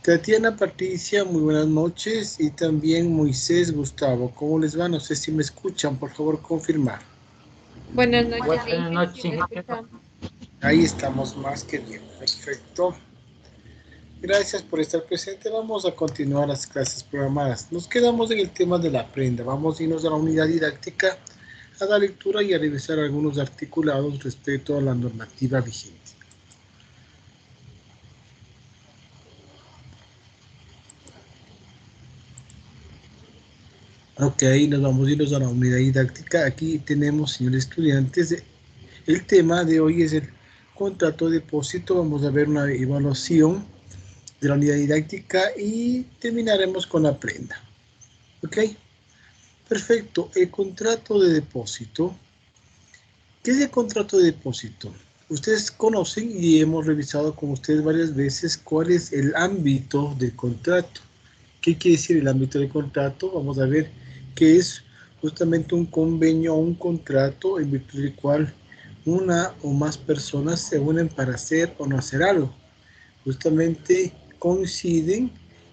Tatiana Patricia, muy buenas noches. Y también Moisés Gustavo. ¿Cómo les va? No sé si me escuchan, por favor, confirmar. Buenas noches, Buenas profe. Sí, noches, le ingeniero. escuchamos. Ahí estamos más que bien. Perfecto. Gracias por estar presente. Vamos a continuar las clases programadas. Nos quedamos en el tema de la prenda. Vamos a irnos a la unidad didáctica, a la lectura y a revisar algunos articulados respecto a la normativa vigente. Ok, nos vamos a irnos a la unidad didáctica. Aquí tenemos, señores estudiantes, el tema de hoy es el contrato de depósito. Vamos a ver una evaluación de la unidad didáctica y terminaremos con la prenda. Ok, perfecto. El contrato de depósito. ¿Qué es el contrato de depósito? Ustedes conocen y hemos revisado con ustedes varias veces cuál es el ámbito del contrato. ¿Qué quiere decir el ámbito del contrato? Vamos a ver qué es justamente un convenio o un contrato en virtud del cual una o más personas se unen para hacer o no hacer algo. Justamente coinciden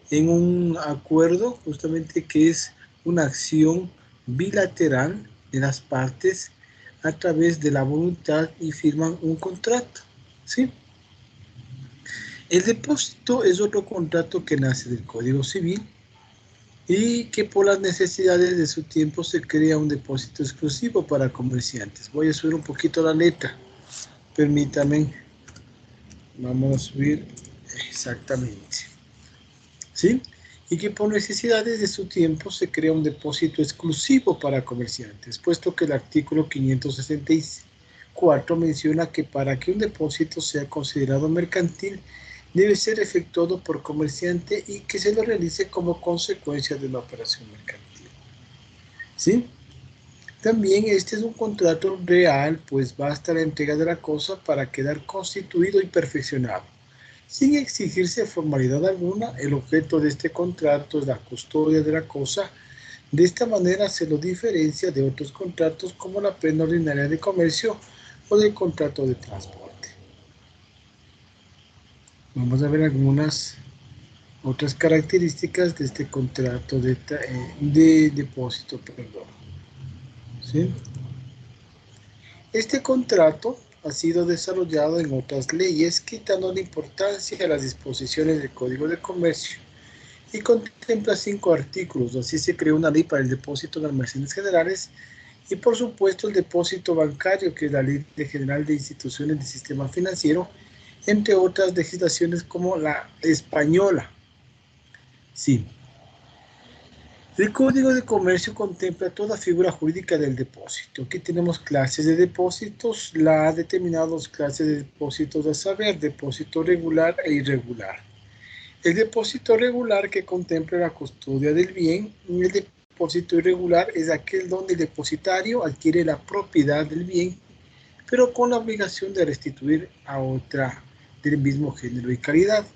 en un acuerdo, justamente que es una acción bilateral de las partes a través de la voluntad y firman un contrato, ¿sí? El depósito es otro contrato que nace del Código Civil y que por las necesidades de su tiempo se crea un depósito exclusivo para comerciantes. Voy a subir un poquito la letra, permítanme, vamos a subir exactamente, ¿sí? Y que por necesidades de su tiempo se crea un depósito exclusivo para comerciantes, puesto que el artículo 564 menciona que para que un depósito sea considerado mercantil, debe ser efectuado por comerciante y que se lo realice como consecuencia de una operación mercantil, ¿sí? También este es un contrato real, pues basta la entrega de la cosa para quedar constituido y perfeccionado. Sin exigirse formalidad alguna, el objeto de este contrato es la custodia de la cosa. De esta manera se lo diferencia de otros contratos como la prenda ordinaria de comercio o del contrato de transporte. Vamos a ver algunas otras características de este contrato de depósito. Perdón. ¿Sí? Este contrato ha sido desarrollado en otras leyes, quitando la importancia a las disposiciones del Código de Comercio y contempla 5 artículos. Así se creó una ley para el depósito en almacenes generales y por supuesto el depósito bancario, que es la Ley General de Instituciones del Sistema Financiero, entre otras legislaciones como la española. Sí. El Código de Comercio contempla toda figura jurídica del depósito. Aquí tenemos clases de depósitos. La ha determinado dos clases de depósitos a saber, depósito regular e irregular. El depósito regular que contempla la custodia del bien, y el depósito irregular es aquel donde el depositario adquiere la propiedad del bien, pero con la obligación de restituir a otra del mismo género y calidad.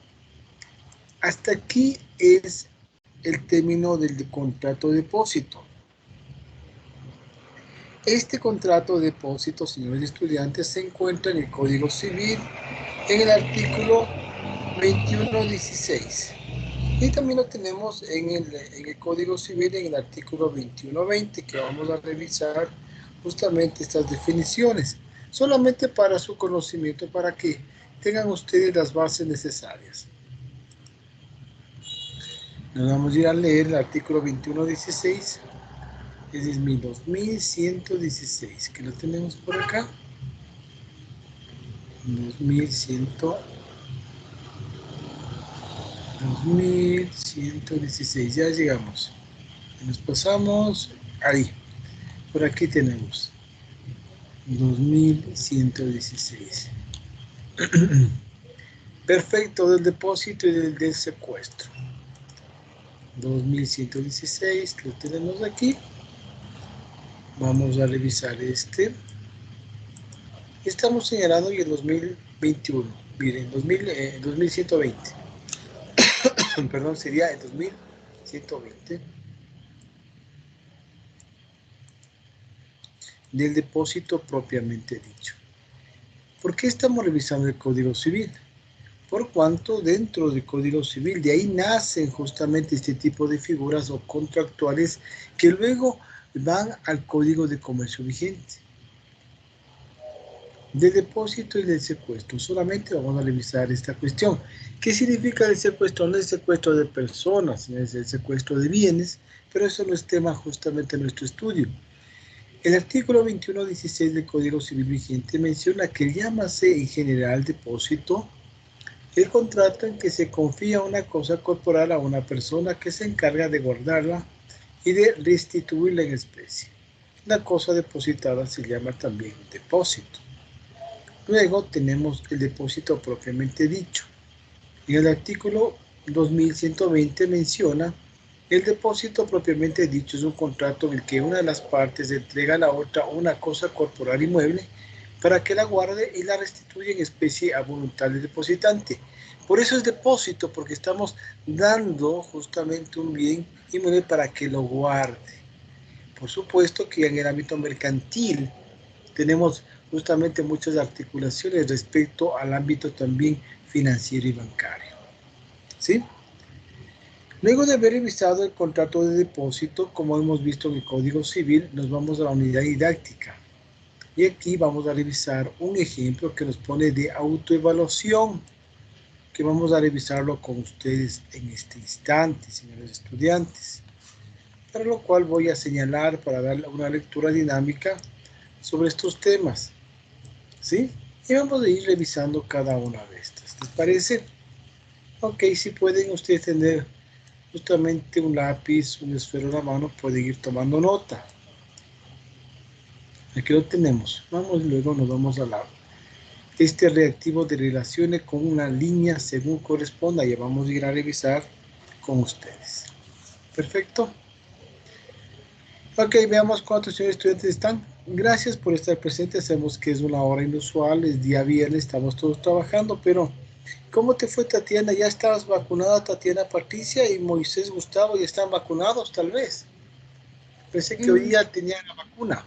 Hasta aquí es el término del contrato de depósito. Este contrato de depósito, señores estudiantes, se encuentra en el Código Civil, en el artículo 2116. Y también lo tenemos en el Código Civil, en el artículo 2120, que vamos a revisar justamente estas definiciones, solamente para su conocimiento, para que tengan ustedes las bases necesarias. Nos vamos a ir a leer el artículo 2116, ese es mi 2116, que lo tenemos por acá. 2116, ya llegamos. Nos pasamos ahí. Por aquí tenemos 2116. Perfecto, del depósito y del secuestro. 2116, lo tenemos aquí. Vamos a revisar este. Estamos señalando en el 2021. Miren, 2120. Perdón, sería el 2120. Del depósito propiamente dicho. ¿Por qué estamos revisando el Código Civil? por cuanto dentro del Código Civil, de ahí nacen justamente este tipo de figuras o contractuales que luego van al Código de Comercio vigente. De depósito y del secuestro. Solamente vamos a revisar esta cuestión. ¿Qué significa el secuestro? No es el secuestro de personas, sino es el secuestro de bienes, pero eso no es tema justamente de nuestro estudio. El artículo 21.16 del Código Civil vigente menciona que llámase en general depósito el contrato en que se confía una cosa corporal a una persona que se encarga de guardarla y de restituirla en especie. La cosa depositada se llama también depósito. Luego tenemos el depósito propiamente dicho. En el artículo 2120 menciona el depósito propiamente dicho es un contrato en el que una de las partes entrega a la otra una cosa corporal inmueble para que la guarde y la restituya en especie a voluntad del depositante. Por eso es depósito, porque estamos dando justamente un bien inmueble para que lo guarde. Por supuesto que en el ámbito mercantil tenemos justamente muchas articulaciones respecto al ámbito también financiero y bancario. ¿Sí? Luego de haber revisado el contrato de depósito, como hemos visto en el Código Civil, nos vamos a la unidad didáctica. Y aquí vamos a revisar un ejemplo que nos pone de autoevaluación, que vamos a revisarlo con ustedes en este instante, señores estudiantes. Para lo cual voy a señalar para dar una lectura dinámica sobre estos temas. ¿Sí? Y vamos a ir revisando cada una de estas. ¿Les parece? Ok, si pueden ustedes tener justamente un lápiz, un esfero en la mano, pueden ir tomando nota. Aquí lo tenemos. Vamos, luego nos vamos a la este reactivo de relaciones con una línea según corresponda. Ya vamos a ir a revisar con ustedes. Perfecto. Ok, veamos cuántos señores estudiantes están. Gracias por estar presentes. Sabemos que es una hora inusual, es día viernes, estamos todos trabajando, pero ¿cómo te fue, Tatiana? ¿Ya estabas vacunada, Tatiana Patricia y Moisés Gustavo? ¿Ya están vacunados, tal vez? Pensé que hoy día tenían la vacuna.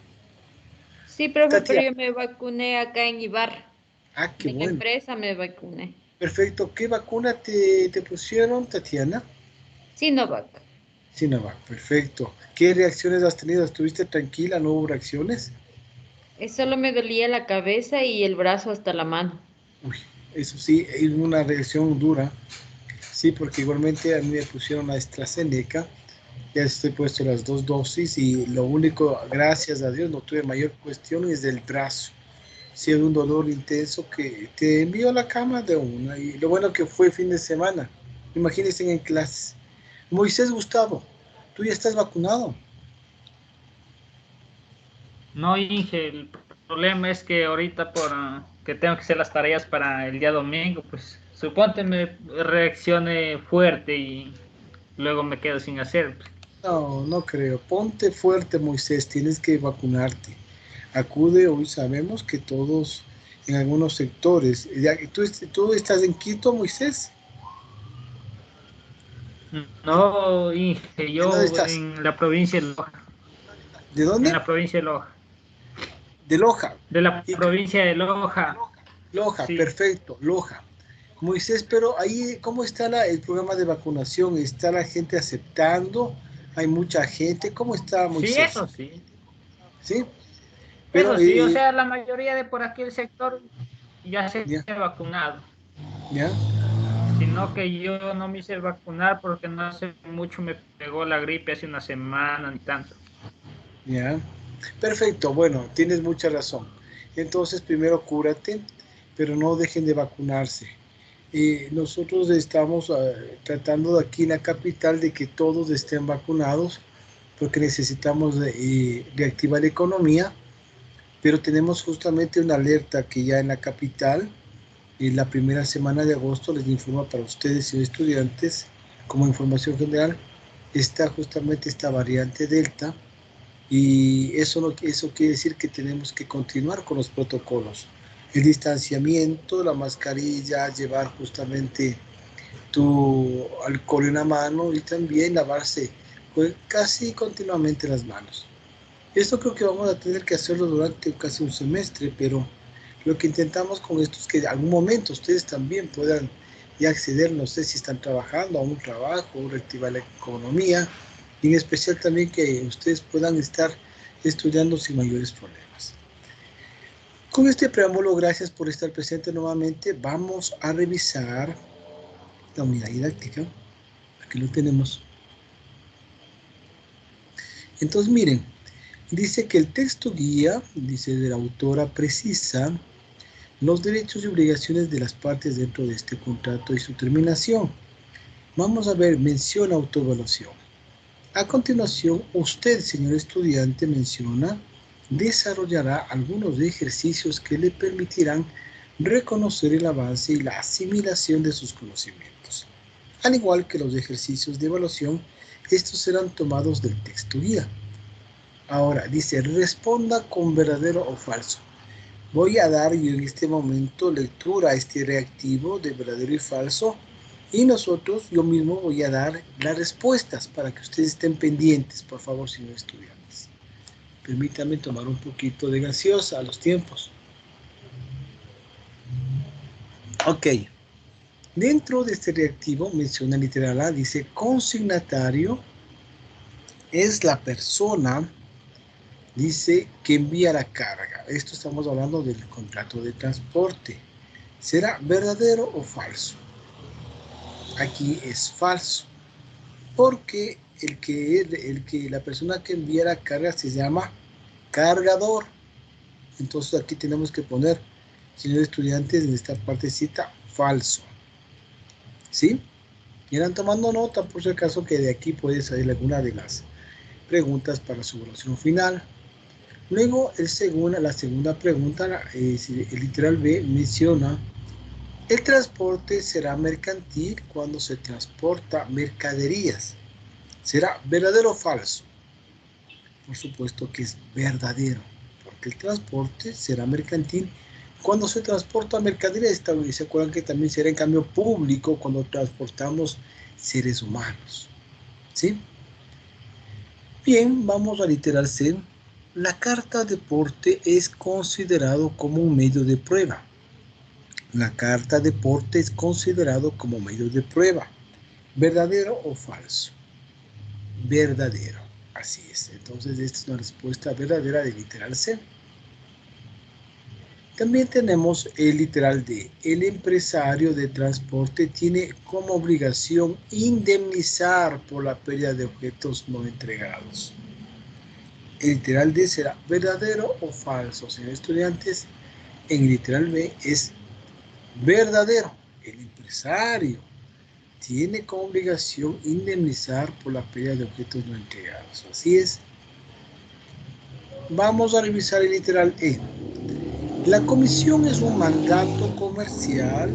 Sí, profe, pero Tatiana. yo me vacuné acá en Ibar. Ah, qué De la bueno. empresa me vacuné. Perfecto. ¿Qué vacuna te pusieron, Tatiana? Sinovac. Sinovac, perfecto. ¿Qué reacciones has tenido? ¿Estuviste tranquila? ¿No hubo reacciones? Solo me dolía la cabeza y el brazo hasta la mano. Uy, eso sí, es una reacción dura. Sí, porque igualmente a mí me pusieron la AstraZeneca. Ya estoy puesto las dos dosis y lo único, gracias a Dios, no tuve mayor cuestión es del brazo. Sí, un dolor intenso que te envió a la cama de una. Y lo bueno que fue fin de semana. Imagínense en clases. Moisés Gustavo, ¿tú ya estás vacunado? No, Inge, el problema es que ahorita que tengo que hacer las tareas para el día domingo, pues suponte me reaccione fuerte y luego me quedo sin hacer. No, no creo. Ponte fuerte, Moisés, tienes que vacunarte. Acude, hoy sabemos que todos en algunos sectores. ¿Tú estás en Quito, Moisés? No, Inge, ¿En dónde yo estás? en la provincia de Loja, ¿De en dónde? la provincia de Loja, De Loja. de la Y, provincia de Loja, Loja, sí. perfecto, Loja. Moisés, pero ahí, ¿cómo está el programa de vacunación? ¿Está la gente aceptando? ¿Hay mucha gente? ¿Cómo está, Sí, Moisés? ¿Sí? Pero, eso sí, o sea, la mayoría de por aquí el sector ya se ya, ha vacunado, ya. sino que yo no me hice vacunar porque no hace mucho me pegó la gripe hace una semana ni tanto. Ya, perfecto. Bueno, tienes mucha razón. Entonces, primero cúrate, pero no dejen de vacunarse. Nosotros estamos tratando de aquí en la capital de que todos estén vacunados, porque necesitamos reactivar la economía, pero tenemos justamente una alerta que ya en la capital, en la primera semana de agosto, les informa para ustedes y estudiantes, como información general, está justamente esta variante Delta y eso quiere decir que tenemos que continuar con los protocolos. El distanciamiento, la mascarilla, llevar justamente tu alcohol en la mano y también lavarse casi continuamente las manos. Esto creo que vamos a tener que hacerlo durante casi un semestre, pero lo que intentamos con esto es que en algún momento ustedes también puedan y acceder, no sé si están trabajando a un trabajo, reactivar la economía, y en especial también que ustedes puedan estar estudiando sin mayores problemas. Con este preámbulo, gracias por estar presente nuevamente. Vamos a revisar la unidad didáctica. Aquí lo tenemos. Entonces, miren, dice que el texto guía, dice de la autora, precisa los derechos y obligaciones de las partes dentro de este contrato y su terminación. Vamos a ver, menciona autoevaluación. A continuación, usted, señor estudiante, desarrollará algunos ejercicios que le permitirán reconocer el avance y la asimilación de sus conocimientos. Al igual que los ejercicios de evaluación, estos serán tomados del texto guía. Ahora, dice, responda con verdadero o falso. Voy a dar yo en este momento lectura a este reactivo de verdadero y falso, y yo mismo voy a dar las respuestas para que ustedes estén pendientes, por favor, señores estudiantes. Permítanme tomar un poquito de gaseosa a los tiempos. Ok. Dentro de este reactivo, menciona literal A, dice, consignatario es la persona, dice, que envía la carga. Esto estamos hablando del contrato de transporte. ¿Será verdadero o falso? Aquí es falso, porque la persona que envía la carga se llama cargador. Entonces aquí tenemos que poner, señores estudiantes, en esta partecita, falso. ¿Sí? Irán tomando nota por si acaso que de aquí puede salir alguna de las preguntas para su evaluación final. Luego, la segunda pregunta, el literal B, menciona: el transporte será mercantil cuando se transporta mercaderías. ¿Será verdadero o falso? Por supuesto que es verdadero, porque el transporte será mercantil cuando se transporta mercaderías. ¿Se acuerdan que también será en cambio público cuando transportamos seres humanos? ¿Sí? Bien, vamos a literal C. La carta de porte es considerado como un medio de prueba. La carta de porte es considerado como medio de prueba. ¿Verdadero o falso? Verdadero. Así es. Entonces, esta es una respuesta verdadera de literal C. También tenemos el literal D. El empresario de transporte tiene como obligación indemnizar por la pérdida de objetos no entregados. El literal D será verdadero o falso, señores estudiantes. En el literal B es verdadero. El empresario tiene como obligación indemnizar por la pérdida de objetos no entregados. Así es. Vamos a revisar el literal E. La comisión es un mandato comercial.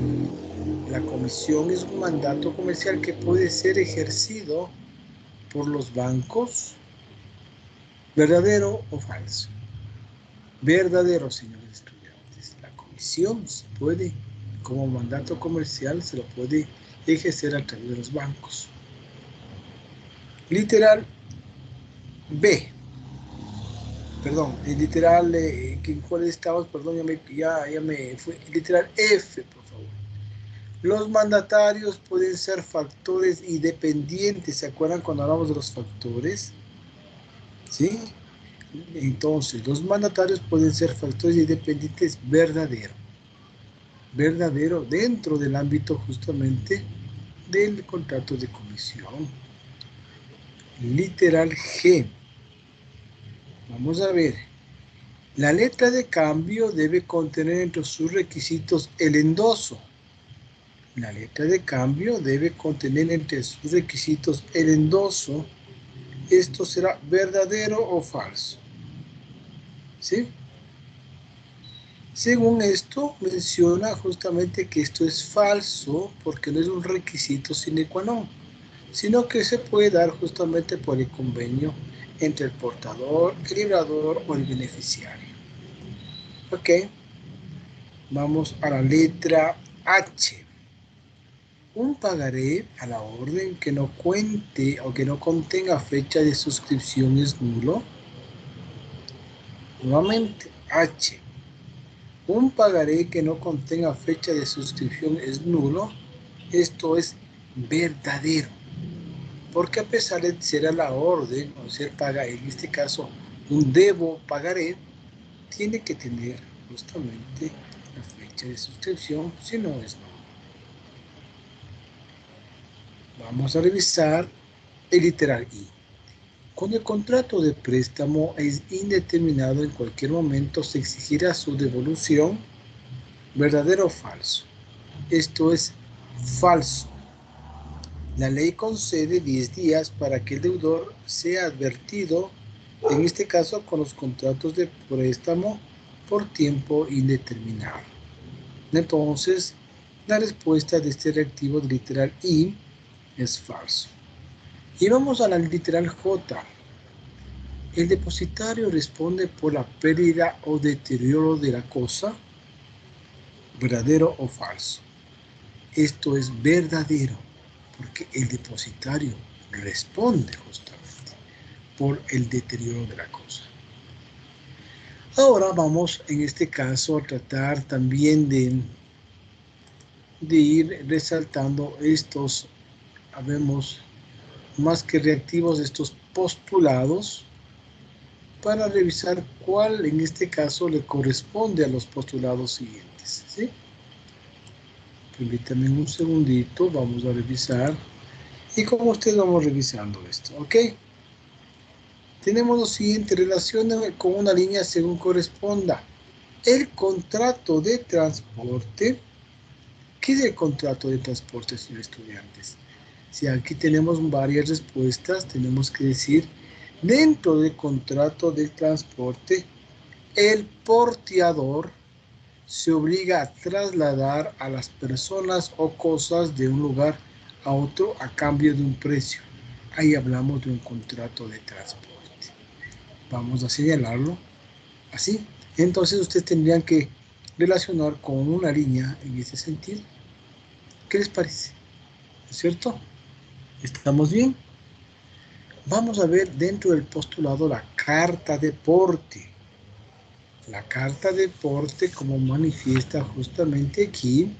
La comisión es un mandato comercial que puede ser ejercido por los bancos. ¿Verdadero o falso? Verdadero, señores estudiantes. La comisión se puede, como mandato comercial, se lo puede ejercer a través de los bancos. Literal B. Perdón, el literal, ¿cuál estamos? Perdón, ya me fue. Literal F, por favor. Los mandatarios pueden ser factores independientes. ¿Se acuerdan cuando hablamos de los factores? ¿Sí? Entonces, los mandatarios pueden ser factores independientes. Verdadero. Verdadero dentro del ámbito justamente del contrato de comisión. Literal G. Vamos a ver. La letra de cambio debe contener entre sus requisitos el endoso. La letra de cambio debe contener entre sus requisitos el endoso. ¿Esto será verdadero o falso? ¿Sí? Según esto, menciona justamente que esto es falso porque no es un requisito sine qua non, sino que se puede dar justamente por el convenio entre el portador, el librador o el beneficiario. Ok, vamos a la letra H. Un pagaré a la orden que no cuente o que no contenga fecha de suscripción es nulo. Nuevamente, H. Un pagaré que no contenga fecha de suscripción es nulo. Esto es verdadero. Porque a pesar de ser a la orden, o ser pagaré, en este caso, un debo pagaré, tiene que tener justamente la fecha de suscripción, si no es no. Vamos a revisar el literal I. Cuando el contrato de préstamo es indeterminado, en cualquier momento se exigirá su devolución, ¿verdadero o falso? Esto es falso. La ley concede 10 días para que el deudor sea advertido, en este caso con los contratos de préstamo por tiempo indeterminado. Entonces, la respuesta de este reactivo del literal I es falso. Y vamos a la literal J. El depositario responde por la pérdida o deterioro de la cosa, ¿verdadero o falso? Esto es verdadero, porque el depositario responde justamente por el deterioro de la cosa. Ahora vamos, en este caso, a tratar también de ir resaltando estos, habemos más que reactivos, estos postulados, para revisar cuál en este caso le corresponde a los postulados siguientes, ¿sí? Permítanme un segundito, vamos a revisar. Y como ustedes vamos revisando esto, ¿ok? Tenemos lo siguiente, relaciona con una línea según corresponda. El contrato de transporte. ¿Qué es el contrato de transporte, señores estudiantes? Si aquí tenemos varias respuestas, tenemos que decir, dentro del contrato de transporte, el porteador se obliga a trasladar a las personas o cosas de un lugar a otro a cambio de un precio. Ahí hablamos de un contrato de transporte. Vamos a señalarlo así. Entonces ustedes tendrían que relacionar con una línea en ese sentido. ¿Qué les parece? ¿Es cierto? ¿Estamos bien? Vamos a ver dentro del postulado la carta de porte. La carta de porte, como manifiesta justamente aquí,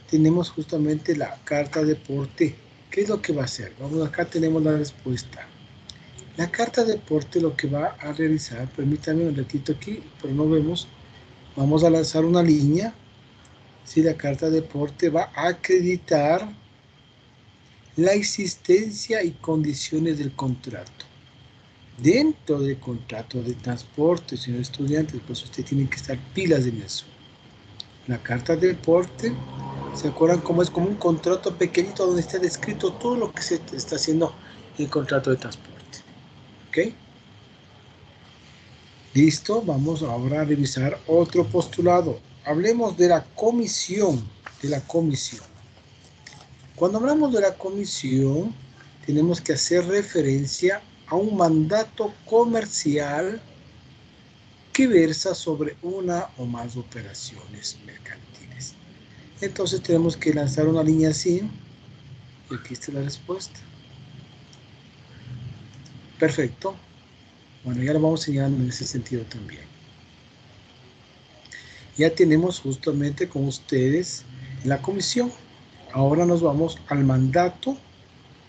tenemos justamente la carta de porte. ¿Qué es lo que va a hacer? Vamos, acá tenemos la respuesta. La carta de porte lo que va a realizar, permítanme un ratito aquí, pero no vemos. Vamos a lanzar una línea. Si la carta de porte va a acreditar la existencia y condiciones del contrato. Dentro del contrato de transporte, señores estudiantes, pues usted tiene que estar pilas en eso. La carta de porte, ¿se acuerdan cómo es como un contrato pequeñito donde está descrito todo lo que se está haciendo en el contrato de transporte? ¿Ok? Listo, vamos ahora a revisar otro postulado. Hablemos de la comisión, Cuando hablamos de la comisión, tenemos que hacer referencia a un mandato comercial que versa sobre una o más operaciones mercantiles. Entonces tenemos que lanzar una línea así, y aquí está la respuesta. Perfecto. Bueno, ya lo vamos señalando en ese sentido también. Ya tenemos justamente con ustedes la comisión. Ahora nos vamos al mandato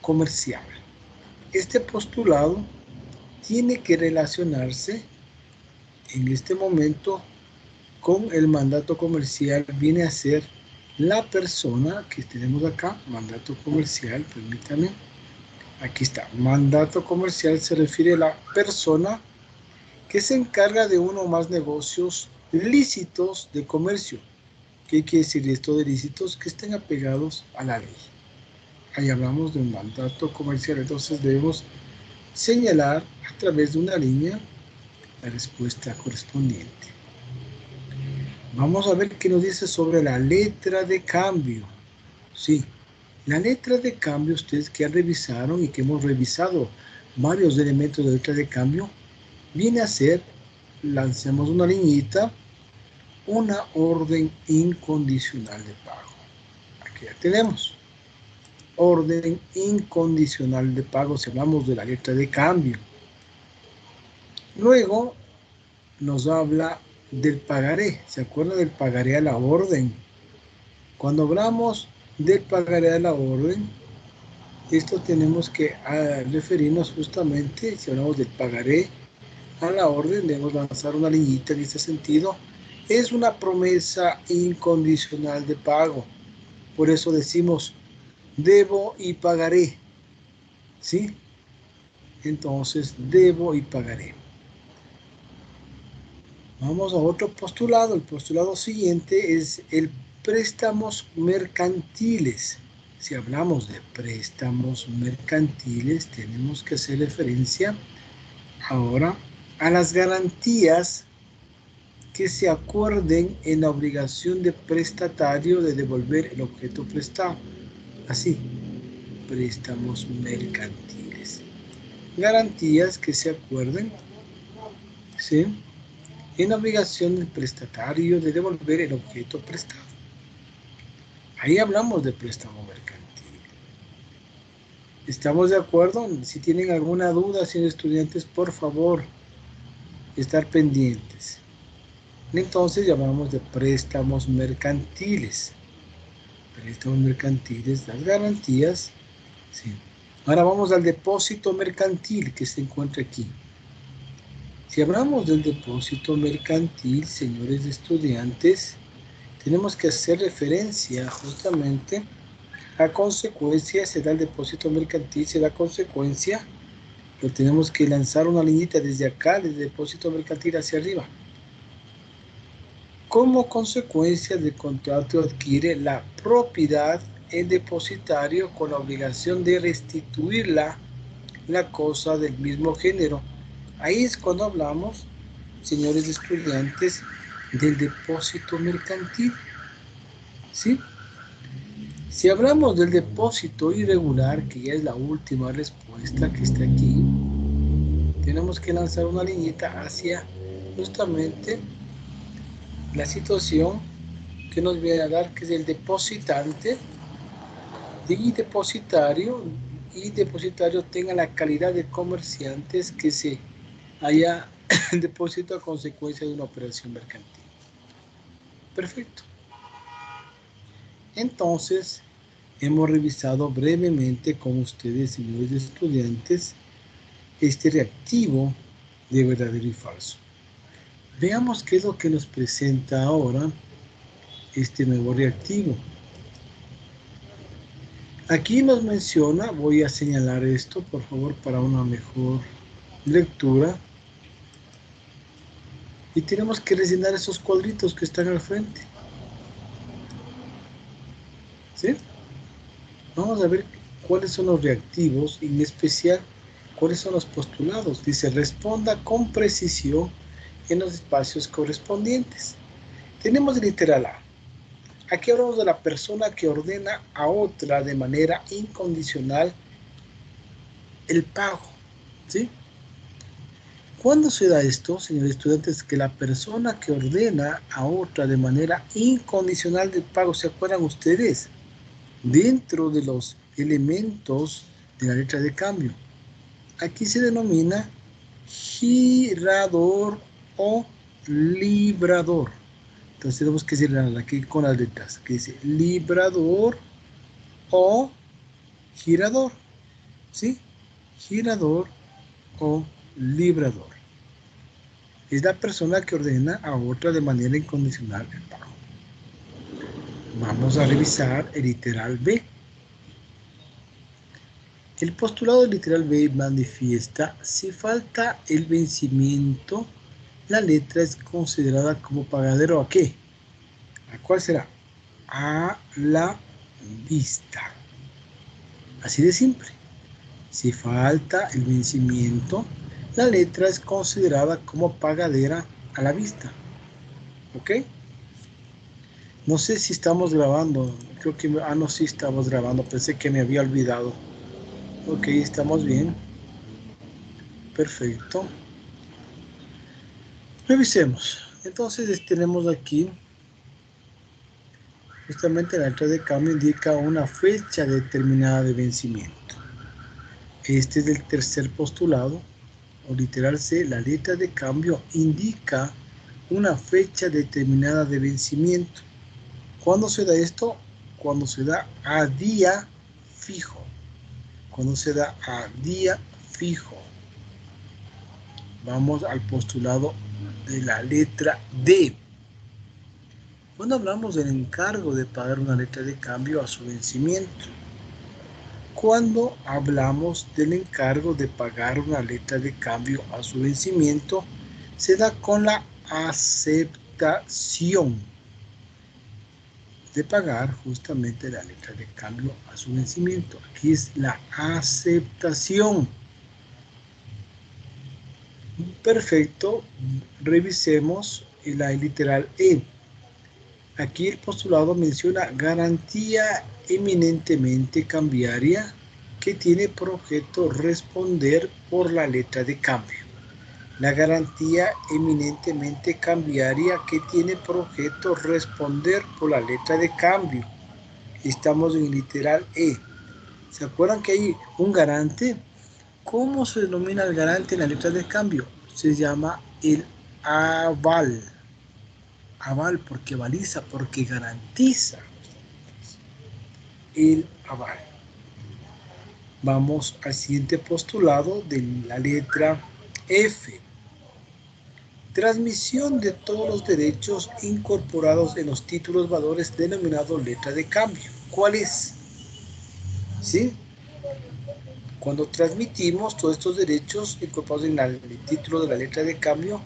comercial. Este postulado tiene que relacionarse en este momento con el mandato comercial. Viene a ser la persona que tenemos acá, mandato comercial, permítanme. Aquí está, mandato comercial se refiere a la persona que se encarga de uno o más negocios lícitos de comercio. ¿Qué quiere decir esto de lícitos? Que estén apegados a la ley. Ahí hablamos de un mandato comercial, entonces debemos señalar a través de una línea la respuesta correspondiente. Vamos a ver qué nos dice sobre la letra de cambio. Sí, la letra de cambio, ustedes que han revisaron y que hemos revisado varios elementos de letra de cambio, viene a ser, lancemos una liñita, una orden incondicional de pago. Aquí ya tenemos. Orden incondicional de pago si hablamos de la letra de cambio. Luego nos habla del pagaré. ¿Se acuerdan del pagaré a la orden? Cuando hablamos del pagaré a la orden. Esto tenemos que referirnos justamente, si hablamos del pagaré a la orden, debemos lanzar una liñita en este sentido. Es una promesa incondicional de pago. Por eso decimos, debo y pagaré. ¿Sí? Entonces, debo y pagaré. Vamos a otro postulado. El postulado siguiente es el préstamos mercantiles. Si hablamos de préstamos mercantiles, tenemos que hacer referencia ahora a las garantías que se acuerden en la obligación de prestatario de devolver el objeto prestado. Así, préstamos mercantiles. Garantías que se acuerden, ¿sí?, en la obligación del prestatario de devolver el objeto prestado. Ahí hablamos de préstamo mercantil. ¿Estamos de acuerdo? Si tienen alguna duda, señores estudiantes, por favor, estar pendientes. Entonces llamamos de préstamos mercantiles. Préstamos mercantiles, las garantías. Sí. Ahora vamos al depósito mercantil que se encuentra aquí. Si hablamos del depósito mercantil, señores estudiantes, tenemos que hacer referencia justamente a consecuencia. Se da el depósito mercantil, se da consecuencia, pero tenemos que lanzar una liñita desde acá, desde el depósito mercantil hacia arriba. Como consecuencia del contrato adquiere la propiedad el depositario con la obligación de restituirla la cosa del mismo género. Ahí es cuando hablamos, señores estudiantes, del depósito mercantil. ¿Sí? Si hablamos del depósito irregular, que ya es la última respuesta que está aquí, tenemos que lanzar una liñita hacia justamente la situación que nos viene a dar, que es el depositante y depositario tenga la calidad de comerciantes que se haya depósito a consecuencia de una operación mercantil. Perfecto. Entonces, hemos revisado brevemente con ustedes, señores estudiantes, este reactivo de verdadero y falso. Veamos qué es lo que nos presenta ahora este nuevo reactivo. Aquí nos menciona, voy a señalar esto, por favor, para una mejor lectura. Y tenemos que rellenar esos cuadritos que están al frente. ¿Sí? Vamos a ver cuáles son los reactivos, en especial cuáles son los postulados. Dice, responda con precisión en los espacios correspondientes. Tenemos el literal A. Aquí hablamos de la persona que ordena a otra de manera incondicional el pago. ¿Sí? ¿Cuándo se da esto, señores estudiantes? Que la persona que ordena a otra de manera incondicional del pago, ¿se acuerdan ustedes? Dentro de los elementos de la letra de cambio. Aquí se denomina girador o librador. Entonces tenemos que decirle aquí con las letras, que dice librador o girador. ¿Sí? Girador o librador. Es la persona que ordena a otra de manera incondicional el pago. Vamos a revisar el literal B. El postulado del literal B manifiesta: si falta el vencimiento, la letra es considerada como pagadero ¿a qué? ¿A cuál será? A la vista. Así de simple. Si falta el vencimiento, la letra es considerada como pagadera a la vista. ¿Ok? No sé si estamos grabando. Creo que... no, sí estamos grabando. Pensé que me había olvidado. Ok, estamos bien. Perfecto. Revisemos. Entonces tenemos aquí, justamente la letra de cambio indica una fecha determinada de vencimiento. Este es el tercer postulado, o literal C, la letra de cambio indica una fecha determinada de vencimiento. ¿Cuándo se da esto? cuando se da a día fijo. Cuando se da a día fijo. Vamos al postulado de la letra D. Cuando hablamos del encargo de pagar una letra de cambio a su vencimiento. Cuando hablamos del encargo de pagar una letra de cambio a su vencimiento, se da con la aceptación de pagar justamente la letra de cambio a su vencimiento. Aquí es la aceptación. Perfecto. Revisemos la literal E. Aquí el postulado menciona garantía eminentemente cambiaria que tiene por objeto responder por la letra de cambio. La garantía eminentemente cambiaria que tiene por objeto responder por la letra de cambio. Estamos en el literal E. ¿Se acuerdan que hay un garante? ¿Cómo se denomina el garante en la letra de cambio? Se llama el aval. Aval porque baliza, porque garantiza. El aval. Vamos al siguiente postulado de la letra F. Transmisión de todos los derechos incorporados en los títulos valores denominado letra de cambio. ¿Cuál es? ¿Sí? Cuando transmitimos todos estos derechos incorporados en el título de la letra de cambio,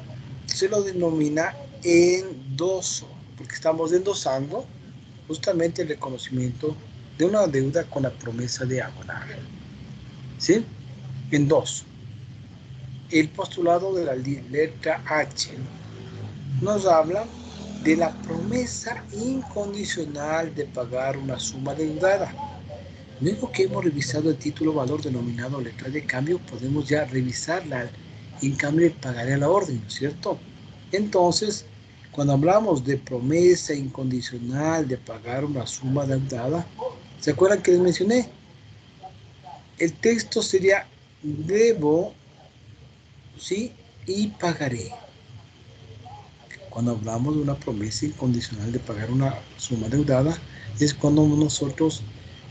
se lo denomina endoso, porque estamos endosando justamente el reconocimiento de una deuda con la promesa de abonar. ¿Sí? Endoso. El postulado de la letra H nos habla de la promesa incondicional de pagar una suma deudada. Luego que hemos revisado el título valor denominado letra de cambio, podemos ya revisarla en cambio pagaré a la orden, ¿no es cierto? Entonces, cuando hablamos de promesa incondicional de pagar una suma deudada, ¿se acuerdan que les mencioné? El texto sería debo, ¿sí? Y pagaré. Cuando hablamos de una promesa incondicional de pagar una suma deudada, es cuando nosotros,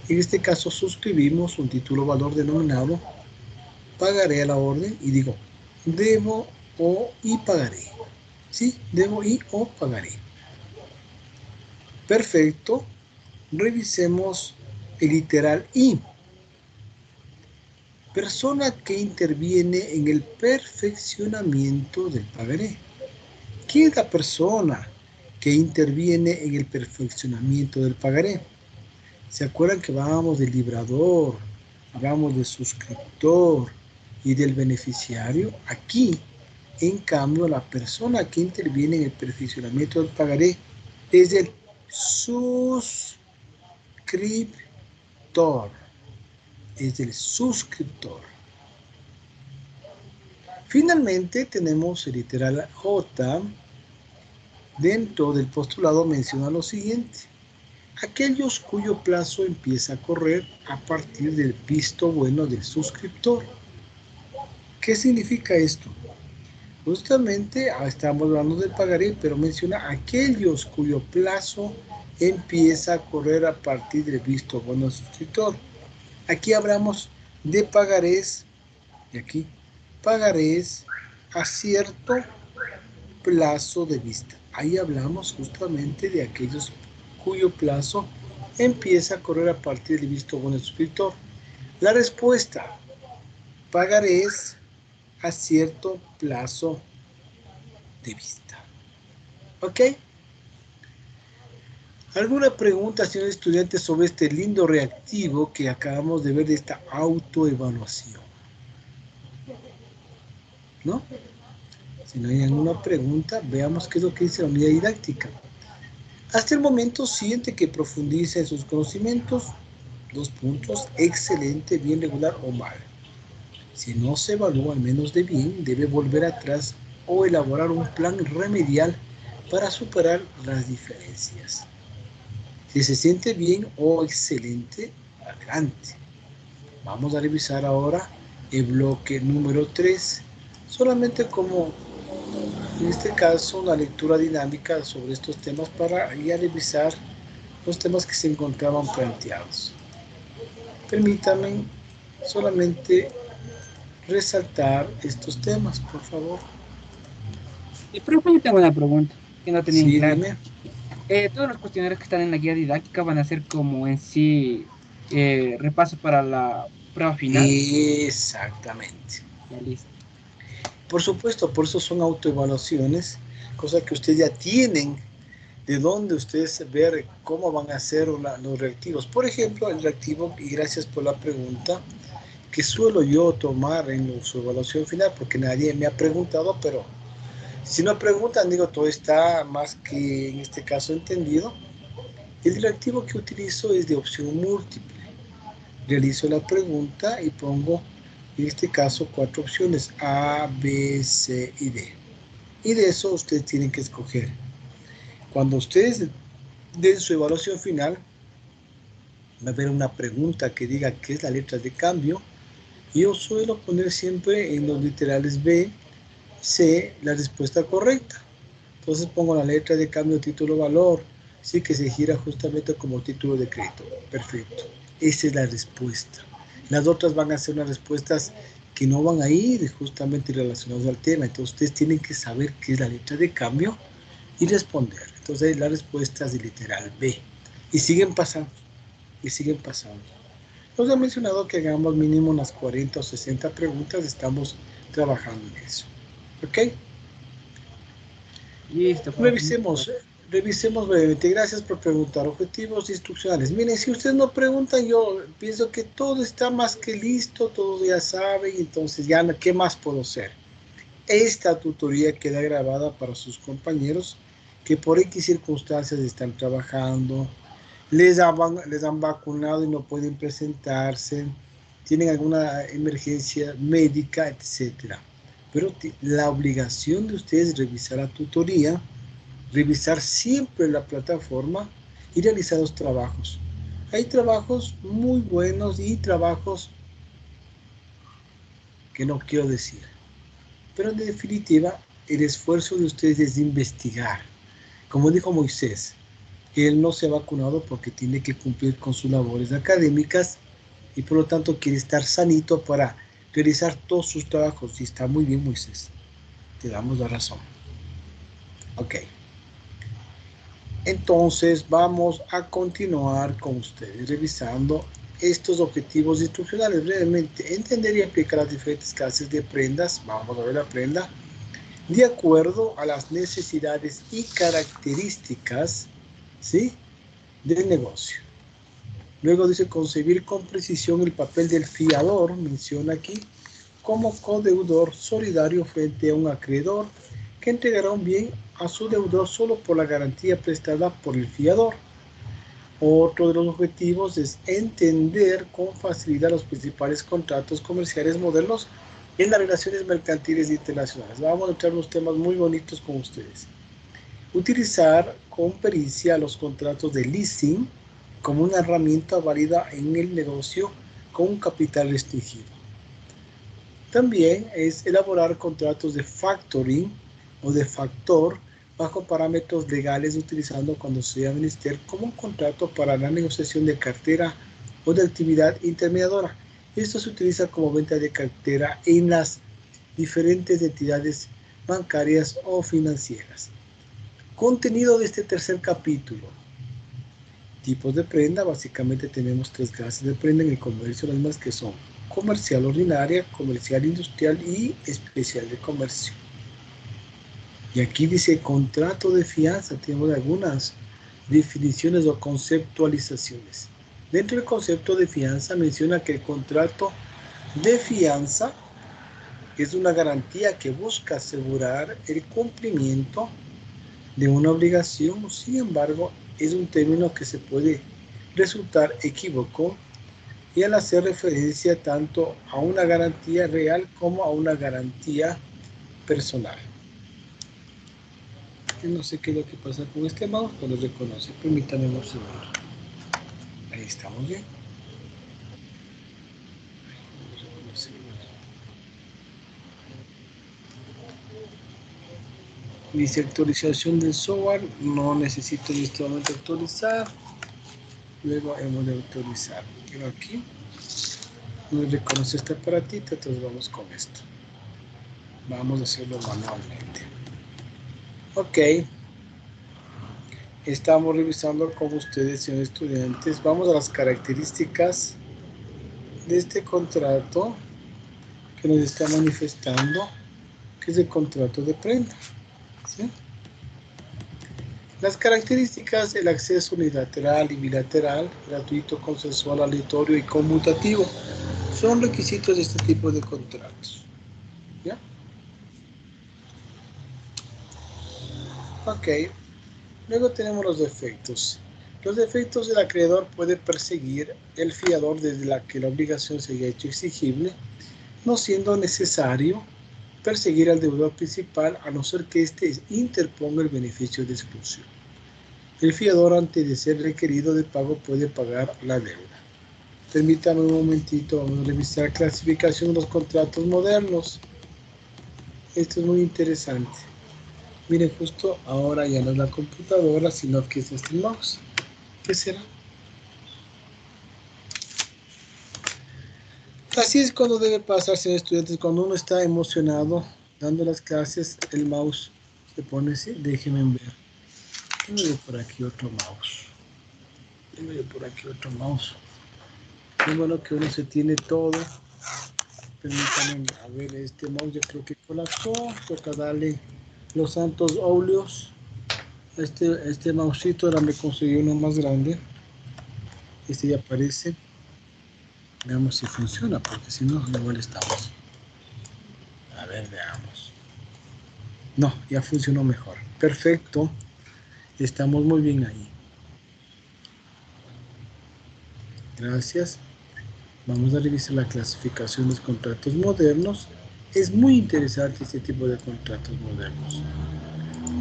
en este caso, suscribimos un título valor denominado pagaré a la orden y digo debo o y pagaré. ¿Sí? Debo y o pagaré. Perfecto. Revisemos el literal I. Persona que interviene en el perfeccionamiento del pagaré. ¿Quién es la persona que interviene en el perfeccionamiento del pagaré? ¿Se acuerdan que hablábamos del librador, hablamos del suscriptor y del beneficiario? Aquí, en cambio, la persona que interviene en el perfeccionamiento del pagaré es el suscriptor. Es el suscriptor. Finalmente tenemos el literal J. Dentro del postulado menciona lo siguiente. Aquellos cuyo plazo empieza a correr a partir del visto bueno del suscriptor. ¿Qué significa esto? Justamente estamos hablando del pagaré, pero menciona aquellos cuyo plazo empieza a correr a partir del visto bueno del suscriptor. Aquí hablamos de pagarés, y aquí pagarés a cierto plazo de vista. Ahí hablamos justamente de aquellos cuyo plazo empieza a correr a partir del visto bueno del suscriptor. La respuesta, pagarés a cierto plazo de vista. ¿Ok? ¿Alguna pregunta, señores estudiantes, sobre este lindo reactivo que acabamos de ver de esta autoevaluación? ¿No? Si no hay alguna pregunta, veamos qué es lo que dice la unidad didáctica. Hasta el momento siente que profundiza en sus conocimientos. 2 puntos, excelente, bien, regular o mal. Si no se evalúa al menos de bien, debe volver atrás o elaborar un plan remedial para superar las diferencias. Si se siente bien o excelente, adelante. Vamos a revisar ahora el bloque número 3, solamente como en este caso una lectura dinámica sobre estos temas para ir a revisar los temas que se encontraban planteados. Permítanme solamente resaltar estos temas, por favor. Y profe, yo tengo una pregunta que no tenía en Sí, claro. dime. Todos los cuestionarios que están en la guía didáctica van a ser como en sí repaso para la prueba final. Exactamente. Ya listo. Por supuesto, por eso son autoevaluaciones, cosas que ustedes ya tienen de dónde ustedes ver cómo van a ser los reactivos. Por ejemplo, el reactivo, y gracias por la pregunta, que suelo yo tomar en su evaluación final, porque nadie me ha preguntado, pero si no preguntan, digo, todo está más que en este caso entendido. El reactivo que utilizo es de opción múltiple. Realizo la pregunta y pongo, en este caso, 4 opciones, A, B, C y D. Y de eso ustedes tienen que escoger. Cuando ustedes den su evaluación final, va a haber una pregunta que diga qué es la letra de cambio. Y yo suelo poner siempre en los literales B, C, la respuesta correcta. Entonces pongo la letra de cambio, título, valor, sí, que se gira justamente como título de crédito. Perfecto. Esa es la respuesta. Las otras van a ser unas respuestas que no van a ir justamente relacionadas al tema. Entonces ustedes tienen que saber qué es la letra de cambio y responder. Entonces la respuesta es de literal B. Y siguen pasando. Y siguen pasando. Nos ha mencionado que hagamos mínimo unas 40 o 60 preguntas. Estamos trabajando en eso. ¿Ok? Listo, profe. Revisemos brevemente. Gracias por preguntar. Objetivos instruccionales. Miren, si ustedes no preguntan, yo pienso que todo está más que listo, todo ya saben, entonces ya, ¿qué más puedo hacer? Esta tutoría queda grabada para sus compañeros que por X circunstancias están trabajando, les han vacunado y no pueden presentarse, tienen alguna emergencia médica, etcétera. Pero la obligación de ustedes es revisar la tutoría, revisar siempre la plataforma y realizar los trabajos. Hay trabajos muy buenos y trabajos que no quiero decir. Pero en definitiva, el esfuerzo de ustedes es investigar. Como dijo Moisés, él no se ha vacunado porque tiene que cumplir con sus labores académicas y por lo tanto quiere estar sanito para realizar todos sus trabajos. Y está muy bien, Moisés. Te damos la razón. Ok. Entonces vamos a continuar con ustedes revisando estos objetivos instruccionales brevemente. Entender y aplicar las diferentes clases de prendas. Vamos a ver la prenda de acuerdo a las necesidades y características, ¿sí?, del negocio. Luego dice concebir con precisión el papel del fiador, menciona aquí, como codeudor solidario frente a un acreedor que entregará un bien a su deudor solo por la garantía prestada por el fiador. Otro de los objetivos es entender con facilidad los principales contratos comerciales modernos en las relaciones mercantiles internacionales. Vamos a entrar unos temas muy bonitos con ustedes. Utilizar con pericia los contratos de leasing como una herramienta válida en el negocio con un capital restringido. También es elaborar contratos de factoring o de factor bajo parámetros legales utilizando cuando sea menester como un contrato para la negociación de cartera o de actividad intermediadora. Esto se utiliza como venta de cartera en las diferentes entidades bancarias o financieras. Contenido de este tercer capítulo. Tipos de prenda. Básicamente tenemos 3 clases de prenda en el comercio, las más que son comercial ordinaria, comercial industrial y especial de comercio. Y aquí dice contrato de fianza. Tenemos algunas definiciones o conceptualizaciones. Dentro del concepto de fianza menciona que el contrato de fianza es una garantía que busca asegurar el cumplimiento de una obligación. Sin embargo, es un término que se puede resultar equívoco y al hacer referencia tanto a una garantía real como a una garantía personal. Yo no sé qué es lo que pasa con este mouse, pero lo reconoce. Permítanme observar. Ahí estamos bien. Dice actualización del software. No necesito en este momento actualizar. luego hemos de autorizar. Pero aquí no reconoce este aparatito, entonces vamos con esto. Vamos a hacerlo manualmente. Ok. Estamos revisando con ustedes, señores estudiantes. Vamos a las características de este contrato que nos está manifestando, que es el contrato de prenda. ¿Sí? Las características: el acceso unilateral y bilateral, gratuito, consensual, aleatorio y conmutativo, son requisitos de este tipo de contratos. ¿Ya? Ok. Luego tenemos los defectos. Los defectos: el acreedor puede perseguir el fiador desde la que la obligación se haya hecho exigible, no siendo necesario perseguir al deudor principal a no ser que éste interponga el beneficio de exclusión. El fiador, antes de ser requerido de pago, puede pagar la deuda. Permítame un momentito, vamos a revisar clasificación de los contratos modernos. Esto es muy interesante. Miren, justo ahora ya no es la computadora, sino que es este mouse. ¿Qué será? Así es cuando debe pasar, señores estudiantes, cuando uno está emocionado dando las clases, el mouse se pone así. Déjenme ver. Tengo yo por aquí otro mouse. Es bueno que uno se tiene todo. Permítanme, a ver, este mouse yo creo que colapsó. Toca darle los santos óleos. Este mousito ahora me conseguí uno más grande. Este ya aparece. Veamos si funciona, porque si no, igual estamos. A ver, veamos. No, ya funcionó mejor. Perfecto. Estamos muy bien ahí. Gracias. Vamos a revisar la clasificación de los contratos modernos. Es muy interesante este tipo de contratos modernos.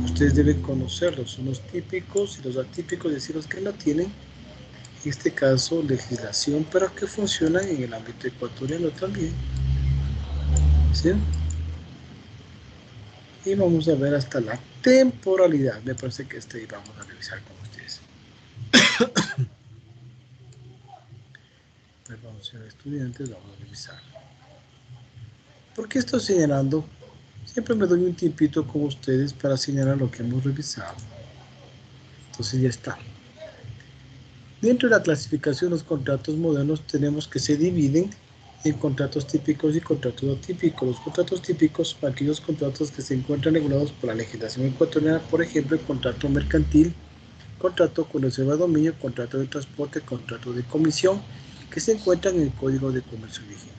Ustedes deben conocerlos. Son los típicos y los atípicos, es decir, los que no tienen, en este caso, legislación, pero que funcionan en el ámbito ecuatoriano también. ¿Sí? Y vamos a ver hasta la temporalidad. Me parece que vamos a revisar con ustedes. Pues vamos a ser estudiantes, vamos a revisar. ¿Por qué estoy señalando? Siempre me doy un tiempito con ustedes para señalar lo que hemos revisado. Entonces ya está. Dentro de la clasificación de los contratos modernos tenemos que se dividen en contratos típicos y contratos atípicos. Los contratos típicos son aquellos contratos que se encuentran regulados por la legislación ecuatoriana, por ejemplo, el contrato mercantil, contrato con reserva de dominio, contrato de transporte, contrato de comisión, que se encuentran en el Código de Comercio vigente.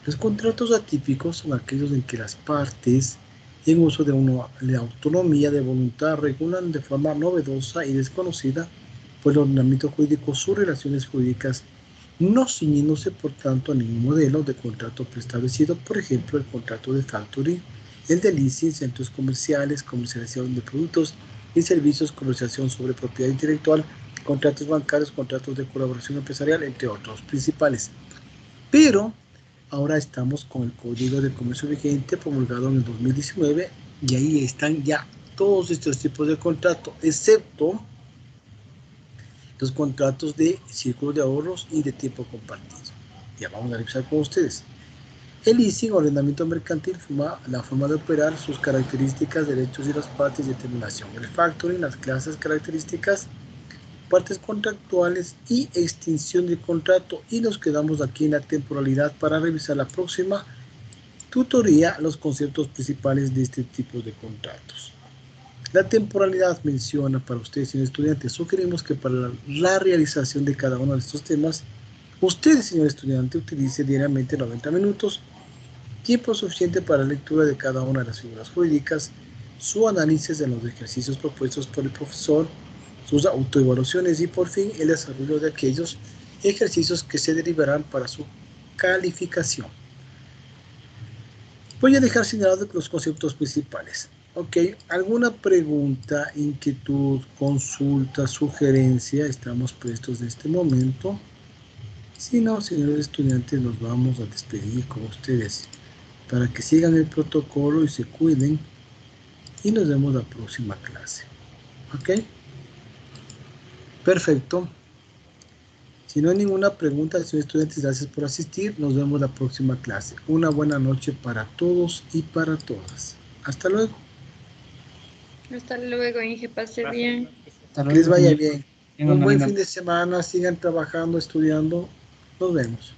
Los contratos atípicos son aquellos en que las partes, en uso de una autonomía de voluntad, regulan de forma novedosa y desconocida por el ordenamiento jurídico sus relaciones jurídicas, no ciñéndose por tanto a ningún modelo de contrato preestablecido, por ejemplo, el contrato de factoring, el de leasing, centros comerciales, comercialización de productos y servicios, comercialización sobre propiedad intelectual, contratos bancarios, contratos de colaboración empresarial, entre otros principales. Pero ahora estamos con el Código de Comercio vigente promulgado en el 2019 y ahí están ya todos estos tipos de contratos, excepto los contratos de círculo de ahorros y de tiempo compartido. Ya vamos a revisar con ustedes. El leasing o arrendamiento mercantil, la forma de operar, sus características, derechos y las partes de determinación. El factoring, las clases, características, partes contractuales y extinción del contrato. Y nos quedamos aquí en la temporalidad para revisar la próxima tutoría, los conceptos principales de este tipo de contratos. La temporalidad menciona para ustedes, señores estudiantes, sugerimos que para la realización de cada uno de estos temas, usted, señor estudiante, utilice diariamente 90 minutos, tiempo suficiente para la lectura de cada una de las figuras jurídicas, su análisis de los ejercicios propuestos por el profesor, sus autoevaluaciones y, por fin, el desarrollo de aquellos ejercicios que se derivarán para su calificación. Voy a dejar señalados los conceptos principales. Ok, ¿alguna pregunta, inquietud, consulta, sugerencia? Estamos prestos en este momento. Si no, señores estudiantes, nos vamos a despedir con ustedes para que sigan el protocolo y se cuiden y nos vemos la próxima clase. Ok, perfecto. Si no hay ninguna pregunta, señores estudiantes, gracias por asistir. Nos vemos la próxima clase. Una buena noche para todos y para todas. Hasta luego. Hasta luego, Inge, pase Gracias. bien. Hasta Que les luego, vaya señor. bien. Tenga Un una buen linda fin de semana. Sigan trabajando, estudiando. Nos vemos.